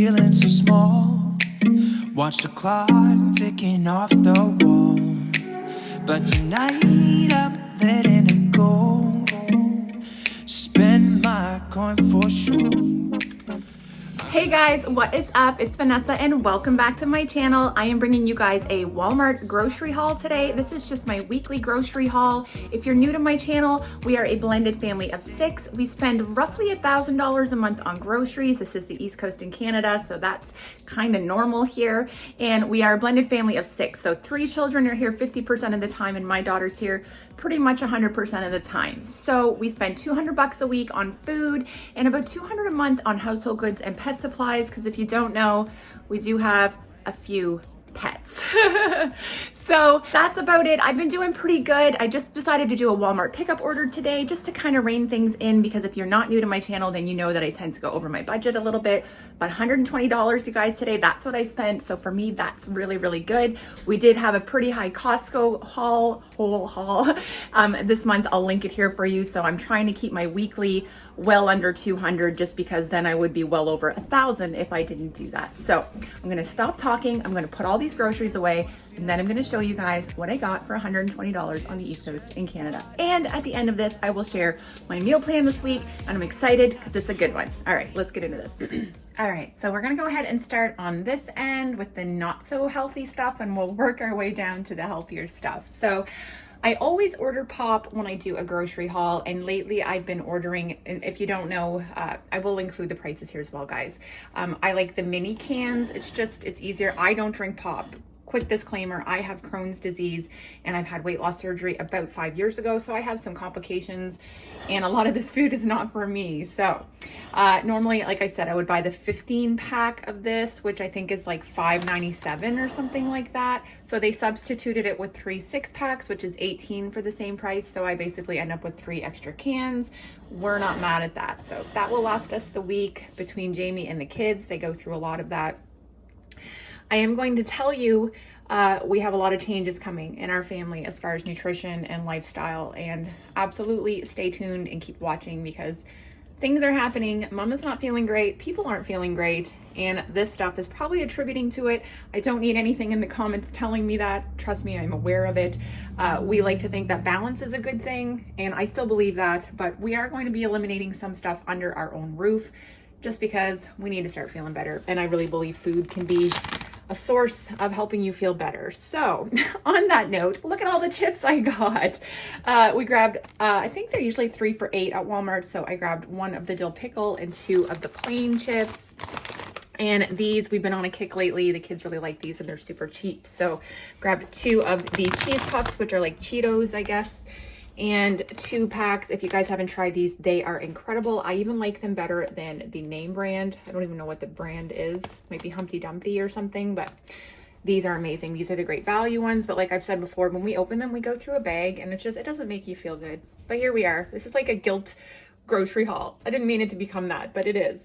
feeling so small. Watch the clock ticking off the wall. But tonight I'm letting it go. Spend my coin for sure. Hey guys, what is up? It's Vanessa and welcome back to my channel. I am bringing you guys a Walmart grocery haul today. This is just my weekly grocery haul. If you're new to my channel, we are a blended family of 6. We spend roughly $1,000 a month on groceries. This is the East Coast in Canada, so that's kind of normal here. And we are a blended family of 6. So 3 children are here 50% of the time and my daughter's here pretty much 100% of the time. So we spend $200 a week on food and about $200 a month on household goods and pet supplies, because if you don't know, we do have a few pets. So that's about it. I've been doing pretty good. I just decided to do a Walmart pickup order today just to kind of rein things in, because if you're not new to my channel, then you know that I tend to go over my budget a little bit. But $120, you guys, today, that's what I spent. So for me, that's really, really good. We did have a pretty high Costco haul this month. I'll link it here for you. So I'm trying to keep my weekly well under 200, just because then I would be well over 1,000 if I didn't do that. So I'm gonna stop talking. I'm gonna put all these groceries away, and then I'm gonna show you guys what I got for $120 on the East Coast in Canada. And at the end of this, I will share my meal plan this week, and I'm excited because it's a good one. All right, let's get into this. All right, so we're gonna go ahead and start on this end with the not so healthy stuff, and we'll work our way down to the healthier stuff. So I always order pop when I do a grocery haul, and lately I've been ordering, and if you don't know, I will include the prices here as well, guys. I like the mini cans. It's easier. I don't drink pop. Quick disclaimer, I have Crohn's disease and I've had weight loss surgery about 5 years ago, so I have some complications and a lot of this food is not for me. So normally, like I said, I would buy the 15 pack of this, which I think is like $5.97 or something like that. So they substituted it with 3 6-packs, which is $18 for the same price. So I basically end up with 3 extra cans. We're not mad at that. So that will last us the week between Jamie and the kids. They go through a lot of that. I am going to tell you, we have a lot of changes coming in our family as far as nutrition and lifestyle, and absolutely stay tuned and keep watching, because things are happening. Mama's not feeling great, people aren't feeling great, and this stuff is probably attributing to it. I don't need anything in the comments telling me that. Trust me, I'm aware of it. We like to think that balance is a good thing, and I still believe that, but we are going to be eliminating some stuff under our own roof just because we need to start feeling better, and I really believe food can be a source of helping you feel better. So on that note, look at all the chips I got. We grabbed, I think they're usually 3 for $8 at Walmart. So I grabbed 1 of the dill pickle and 2 of the plain chips. And these, we've been on a kick lately. The kids really like these and they're super cheap. So grabbed 2 of the cheese puffs, which are like Cheetos, I guess. And 2 packs. If you guys haven't tried these, they are incredible. I even like them better than the name brand. I don't even know what the brand is. Maybe Humpty Dumpty or something, but these are amazing. These are the great value ones. But like I've said before, when we open them, we go through a bag and it doesn't make you feel good. But here we are. This is like a guilt grocery haul. I didn't mean it to become that, but it is.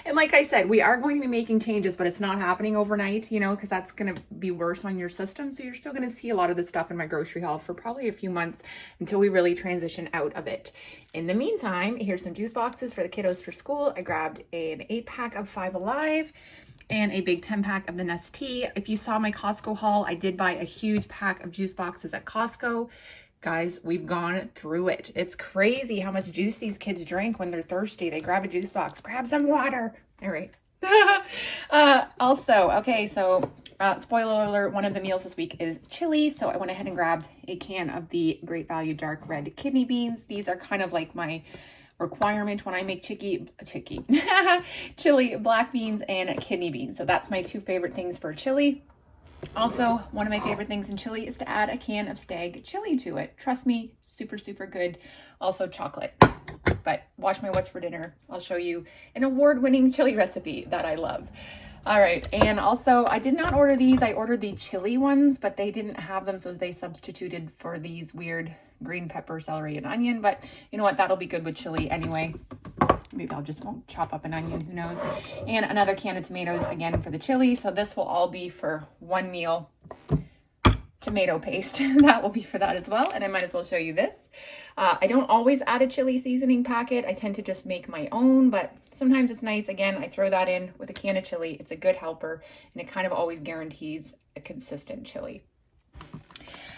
And like I said, we are going to be making changes, but it's not happening overnight, you know, because that's going to be worse on your system. So you're still going to see a lot of this stuff in my grocery haul for probably a few months until we really transition out of it. In the meantime, here's some juice boxes for the kiddos for school. I grabbed an 8-pack of 5 Alive and a big 10-pack of the Ness tea. If you saw my Costco haul, I did buy a huge pack of juice boxes at Costco. Guys, we've gone through it. It's crazy how much juice these kids drink when they're thirsty. They grab a juice box, grab some water. All right. Also, okay, so spoiler alert, one of the meals this week is chili. So I went ahead and grabbed a can of the Great Value Dark Red Kidney Beans. These are kind of like my requirement when I make chili, black beans and kidney beans. So that's my 2 favorite things for chili. Also, one of my favorite things in chili is to add a can of Stag chili to it. Trust me, super, super good. Also chocolate. But watch my What's for Dinner. I'll show you an award-winning chili recipe that I love. All right, and also I did not order these. I ordered the chili ones, but they didn't have them, so they substituted for these weird green pepper, celery, and onion. But you know what? That'll be good with chili anyway. Maybe I'll just chop up an onion, who knows. And another can of tomatoes, again, for the chili. So this will all be for one meal. tomato paste. That will be for that as well. And I might as well show you this. I don't always add a chili seasoning packet. I tend to just make my own, but sometimes it's nice. Again, I throw that in with a can of chili. It's a good helper, and it kind of always guarantees a consistent chili.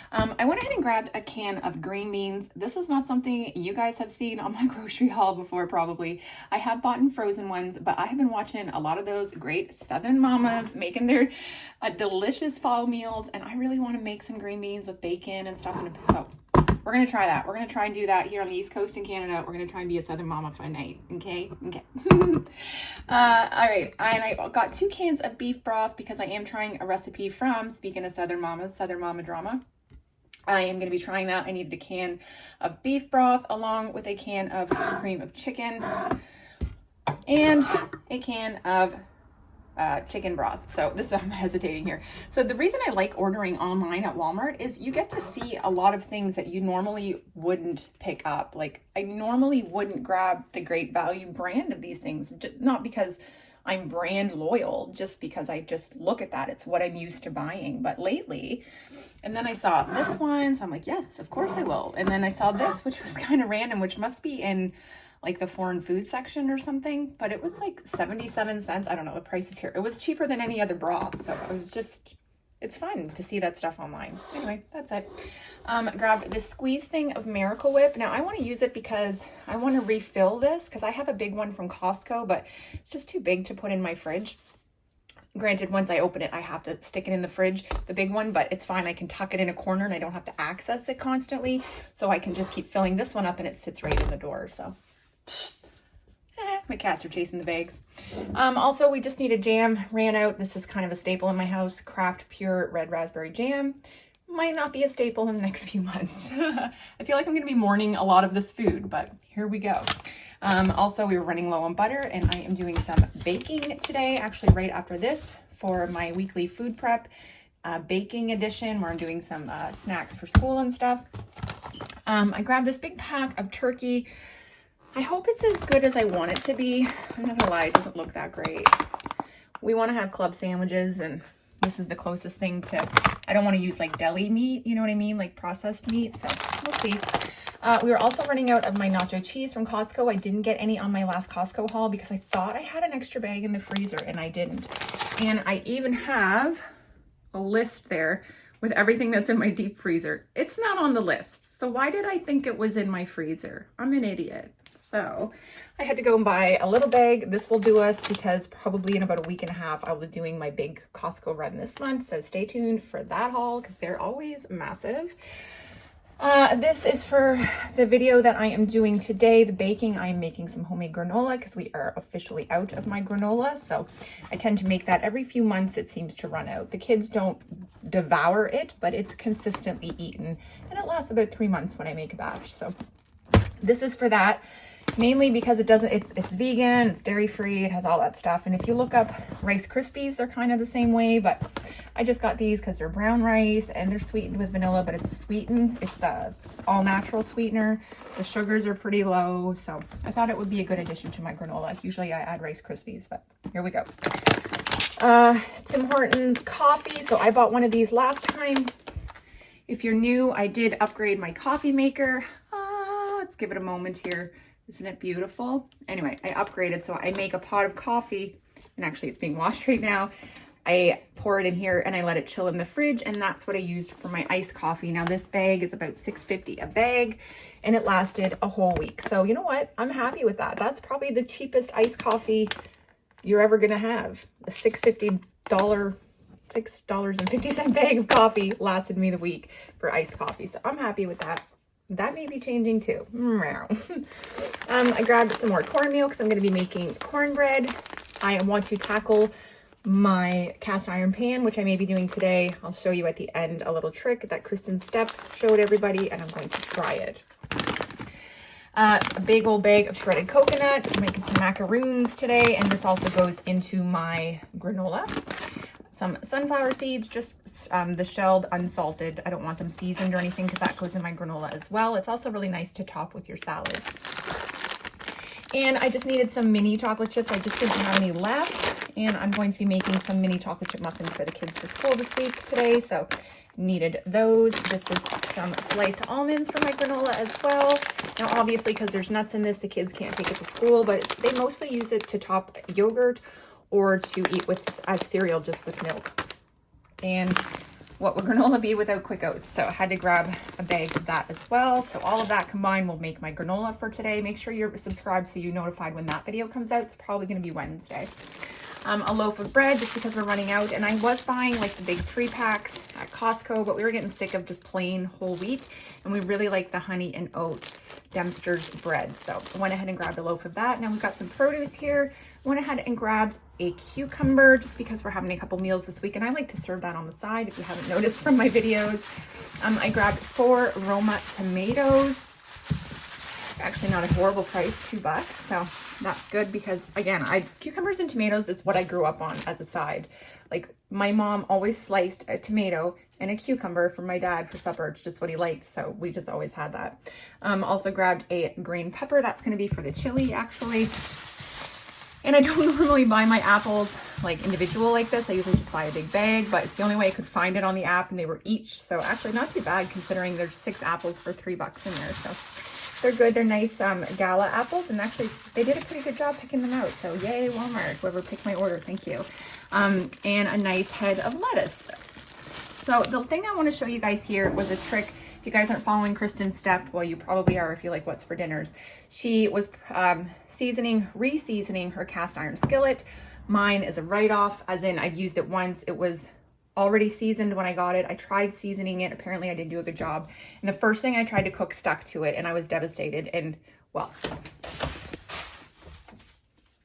I went ahead and grabbed a can of green beans. This is not something you guys have seen on my grocery haul before, probably. I have bought in frozen ones, but I have been watching a lot of those great Southern mamas making their delicious fall meals, and I really want to make some green beans with bacon and stuff. So we're going to try that. We're going to try and do that here on the East Coast in Canada. We're going to try and be a Southern mama for a night. Okay? Okay. All right. And I got 2 cans of beef broth because I am trying a recipe from, speaking of Southern mamas, Southern mama drama. I am going to be trying that. I needed a can of beef broth along with a can of cream of chicken and a can of chicken broth. So this is, I'm hesitating here. So the reason I like ordering online at Walmart is you get to see a lot of things that you normally wouldn't pick up. Like I normally wouldn't grab the Great Value brand of these things, not because I'm brand loyal, just because I just look at that. It's what I'm used to buying. But lately, and then I saw this one, so I'm like, yes, of course I will. And then I saw this, which was kind of random, which must be in like the foreign food section or something, but it was like 77 cents. I don't know, the price is here. It was cheaper than any other broth. So I was just, it's fun to see that stuff online. Anyway, that's it. Grabbed this squeeze thing of Miracle Whip. Now I want to use it because I want to refill this because I have a big one from Costco, but it's just too big to put in my fridge. Granted, once I open it, I have to stick it in the fridge, the big one, but it's fine. I can tuck it in a corner and I don't have to access it constantly. So I can just keep filling this one up and it sits right in the door. So my cats are chasing the bags. Also, we just need a jam. Ran out. This is kind of a staple in my house. Kraft Pure Red Raspberry Jam. Might not be a staple in the next few months. I feel like I'm going to be mourning a lot of this food, but here we go. Also, we were running low on butter, and I am doing some baking today, actually right after this, for my weekly food prep baking edition, where I'm doing some snacks for school and stuff. I grabbed this big pack of turkey. I hope it's as good as I want it to be. I'm not gonna lie, it doesn't look that great. We want to have club sandwiches, and this is the closest thing to, I don't want to use like deli meat, you know what I mean? Like processed meat, so we'll see. We were also running out of my nacho cheese from Costco. I didn't get any on my last Costco haul because I thought I had an extra bag in the freezer and I didn't. And I even have a list there with everything that's in my deep freezer. It's not on the list. So why did I think it was in my freezer? I'm an idiot. So I had to go and buy a little bag. This will do us because probably in about a week and a half, I will be doing my big Costco run this month. So stay tuned for that haul because they're always massive. This is for the video that I am doing today, the baking. I am making some homemade granola because we are officially out of my granola. So I tend to make that every few months. It seems to run out. The kids don't devour it, but it's consistently eaten. And it lasts about 3 months when I make a batch. So this is for that. Mainly because it's vegan, it's dairy-free, it has all that stuff. And if you look up Rice Krispies, they're kind of the same way, but I just got these because they're brown rice and they're sweetened with vanilla, but it's sweetened. It's a all-natural sweetener. The sugars are pretty low, so I thought it would be a good addition to my granola. Usually I add Rice Krispies, but here we go. Tim Hortons coffee. So I bought one of these last time. If you're new, I did upgrade my coffee maker. Let's give it a moment here. Isn't it beautiful? Anyway, I upgraded, so I make a pot of coffee, and actually it's being washed right now. I pour it in here and I let it chill in the fridge, and that's what I used for my iced coffee. Now this bag is about $6.50 a bag, and it lasted a whole week. So you know what? I'm happy with that. That's probably the cheapest iced coffee you're ever gonna have. A $6.50 bag of coffee lasted me the week for iced coffee. So I'm happy with that. That may be changing too. I grabbed some more cornmeal because I'm going to be making cornbread. I want to tackle my cast iron pan, which I may be doing today. I'll show you at the end a little trick that Kristen Stepp showed everybody, and I'm going to try it. A big old bag of shredded coconut. I'm making some macaroons today, and this also goes into my granola. Some sunflower seeds, just the shelled, unsalted. I don't want them seasoned or anything because that goes in my granola as well. It's also really nice to top with your salads. And I just needed some mini chocolate chips. I just didn't have any left. and I'm going to be making some mini chocolate chip muffins for the kids for school this week today, so needed those. This is some sliced almonds for my granola as well. Now obviously, because there's nuts in this, the kids can't take it to school, but they mostly use it to top yogurt or to eat with as cereal, just with milk. And what would granola be without quick oats? So I had to grab a bag of that as well. So all of that combined will make my granola for today. Make sure you're subscribed so you're notified when that video comes out. It's probably going to be Wednesday. A loaf of bread, just because we're running out. And I was buying like the big 3-packs at Costco, but we were getting sick of just plain whole wheat. And we really like the honey and oat Dempster's bread. So I went ahead and grabbed a loaf of that. Now we've got some produce here. I went ahead and grabbed a cucumber just because we're having a couple meals this week. And I like to serve that on the side if you haven't noticed from my videos. I grabbed 4 Roma tomatoes. Actually not a horrible price, $2. So that's good because, again, cucumbers and tomatoes is what I grew up on as a side. Like, my mom always sliced a tomato and a cucumber for my dad for supper. It's just what he liked, so we just always had that. Also grabbed a green pepper. That's going to be for the chili, actually. And I don't normally buy my apples like individual like this. I usually just buy a big bag, but it's the only way I could find it on the app, and they were each. So actually not too bad considering there's 6 apples for $3 in there. So they're good. They're nice gala apples, and actually they did a pretty good job picking them out. So yay, Walmart, whoever picked my order, thank you. And a nice head of lettuce. So the thing I want to show you guys here was a trick. If you guys aren't following Kristen's step, well, you probably are if you like what's for dinners. She was re-seasoning her cast iron skillet. Mine is a write-off, as in I've used it once. It was already seasoned when I got it. I tried seasoning it. Apparently I didn't do a good job. And the first thing I tried to cook stuck to it, and I was devastated. And well,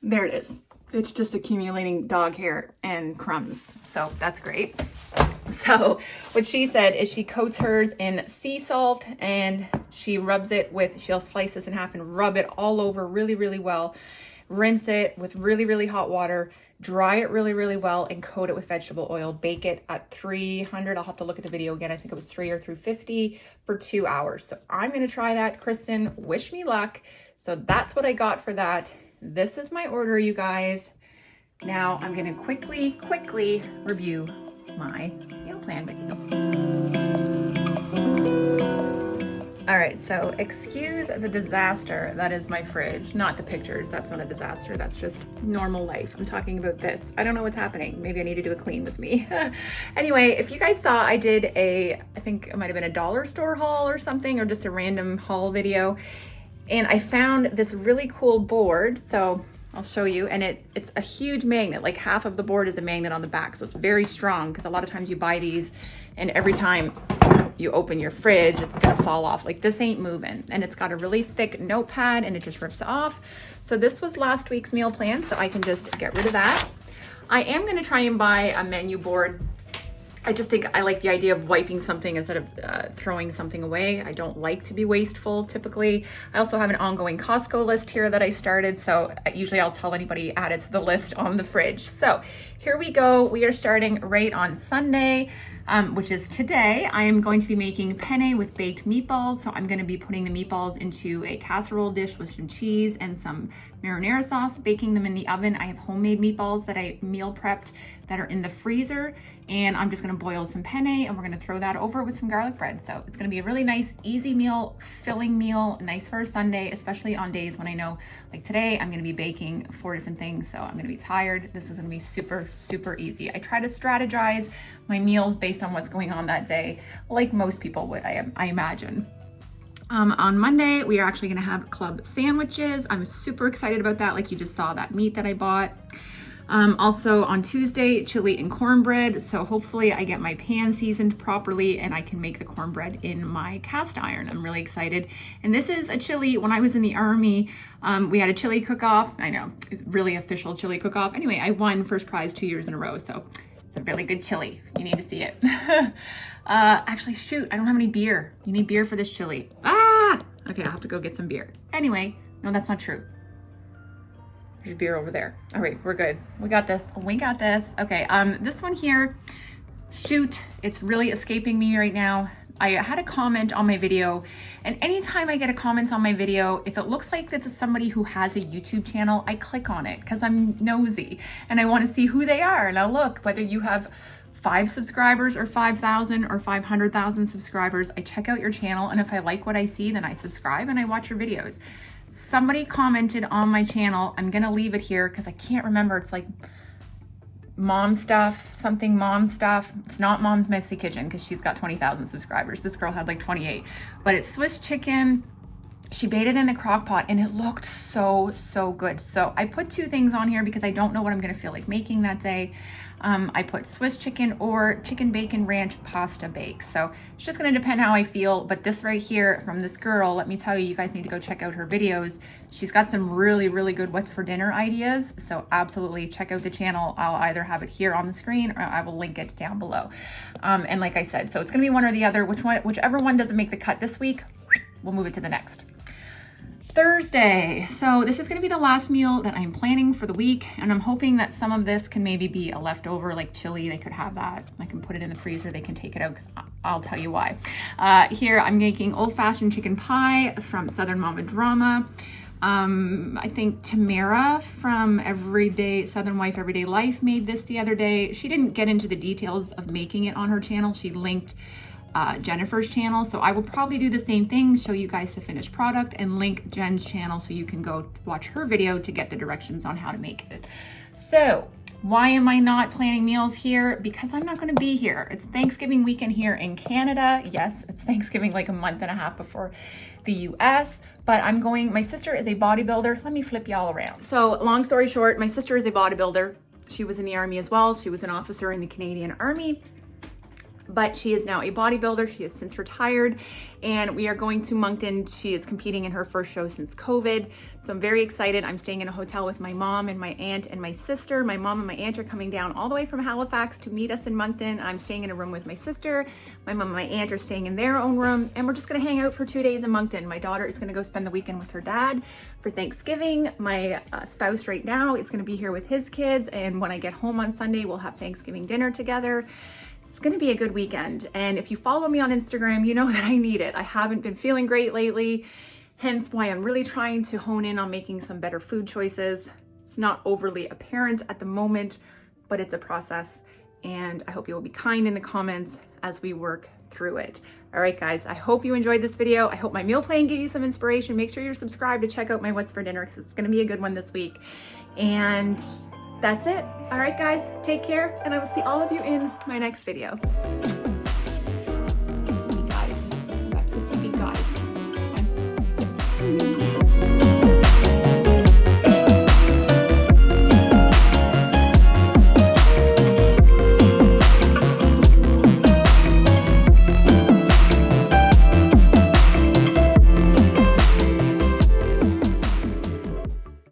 there it is. It's just accumulating dog hair and crumbs. So that's great. So what she said is she coats hers in sea salt, and she rubs it with, she'll slice this in half and rub it all over really, really well. Rinse it with really, really hot water, dry it really, really well, and coat it with vegetable oil. Bake it at 300. I'll have to look at the video again. I think it was 300 or 350 for 2 hours. So I'm going to try that. Kristen, wish me luck. So that's what I got for that. This is my order, you guys. Now I'm going to quickly review my meal plan with you. All right, so excuse the disaster that is my fridge. Not the pictures, that's not a disaster, that's just normal life. I'm talking about this. I don't know what's happening. Maybe I need to do a clean with me. Anyway, if you guys saw, I did I think it might have been a dollar store haul or something, or just a random haul video. And I found this really cool board. So I'll show you, and it's a huge magnet. Like half of the board is a magnet on the back, so it's very strong, because a lot of times you buy these and every time you open your fridge, it's gonna fall off. Like, this ain't moving. And it's got a really thick notepad and it just rips off. So this was last week's meal plan, so I can just get rid of that. I am gonna try and buy a menu board. I just think I like the idea of wiping something instead of throwing something away. I don't like to be wasteful typically. I also have an ongoing Costco list here that I started, so usually I'll tell anybody add it to the list on the fridge. So here we go. We are starting right on Sunday, which is today. I am going to be making penne with baked meatballs. So I'm going to be putting the meatballs into a casserole dish with some cheese and some marinara sauce, baking them in the oven. I have homemade meatballs that I meal prepped that are in the freezer, and I'm just going to boil some penne, and we're going to throw that over with some garlic bread. So it's going to be a really nice, easy meal, filling meal, nice for a Sunday, especially on days when I know, like today, I'm going to be baking 4 different things, so I'm going to be tired. This is going to be super, super easy. I try to strategize my meals based on what's going on that day, like most people would, I imagine. On Monday, we are actually going to have club sandwiches. I'm super excited about that. Like, you just saw that meat that I bought. Also on Tuesday, chili and cornbread. So hopefully I get my pan seasoned properly and I can make the cornbread in my cast iron. I'm really excited. And this is a chili. When I was in the Army, we had a chili cook-off. I know, really official chili cook-off. Anyway, I won first prize 2 years in a row. So it's a really good chili. You need to see it. Actually, shoot, I don't have any beer. You need beer for this chili. Ah! Okay, I'll have to go get some beer. Anyway, no, that's not true. There's beer over there. All right, we're good. We got this. We got this. Okay, this one here, shoot, it's really escaping me right now. I had a comment on my video, and anytime I get a comment on my video, if it looks like it's somebody who has a YouTube channel, I click on it because I'm nosy and I want to see who they are. And I'll look, whether you have 5 subscribers or 5,000 or 500,000 subscribers, I check out your channel, and if I like what I see, then I subscribe and I watch your videos. Somebody commented on my channel, I'm gonna leave it here because I can't remember, it's like mom stuff, something mom stuff. It's not Mom's Messy Kitchen because she's got 20,000 subscribers. This girl had like 28, but it's Swiss chicken. She made it in the crock pot and it looked so good. So I put 2 things on here because I don't know what I'm gonna feel like making that day. I put Swiss chicken or chicken bacon ranch pasta bake. So it's just gonna depend how I feel. But this right here from this girl, let me tell you, you guys need to go check out her videos. She's got some really good what's for dinner ideas. So absolutely check out the channel. I'll either have it here on the screen or I will link it down below. And like I said, so it's gonna be one or the other. Whichever one doesn't make the cut this week, we'll move it to the next. Thursday. So this is going to be the last meal that I'm planning for the week, and I'm hoping that some of this can maybe be a leftover, like chili. They could have that. I can put it in the freezer. They can take it out because I'll tell you why. Here I'm making old-fashioned chicken pie from Southern Mama Drama. I think Tamara from Southern Wife Everyday Life made this the other day. She didn't get into the details of making it on her channel. She linked Jennifer's channel, so I will probably do the same thing, show you guys the finished product and link Jen's channel so you can go watch her video to get the directions on how to make it. So why am I not planning meals here? Because I'm not going to be here. It's Thanksgiving weekend here in Canada. Yes, it's Thanksgiving like a month and a half before the US, but I'm going, my sister is a bodybuilder. Let me flip y'all around. So long story short, my sister is a bodybuilder. She was in the Army as well. She was an officer in the Canadian Army, but she is now a bodybuilder. She has since retired, and we are going to Moncton. She is competing in her first show since COVID. So I'm very excited. I'm staying in a hotel with my mom and my aunt and my sister. My mom and my aunt are coming down all the way from Halifax to meet us in Moncton. I'm staying in a room with my sister. My mom and my aunt are staying in their own room, and we're just gonna hang out for 2 days in Moncton. My daughter is gonna go spend the weekend with her dad for Thanksgiving. My spouse right now is gonna be here with his kids, and when I get home on Sunday, we'll have Thanksgiving dinner together. It's gonna be a good weekend. And if you follow me on Instagram, you know that I need it. I haven't been feeling great lately, hence why I'm really trying to hone in on making some better food choices. It's not overly apparent at the moment, but it's a process. And I hope you will be kind in the comments as we work through it. All right, guys, I hope you enjoyed this video. I hope my meal plan gave you some inspiration. Make sure you're subscribed to check out my What's for Dinner because it's gonna be a good one this week. And that's it. All right, guys, take care, and I will see all of you in my next video.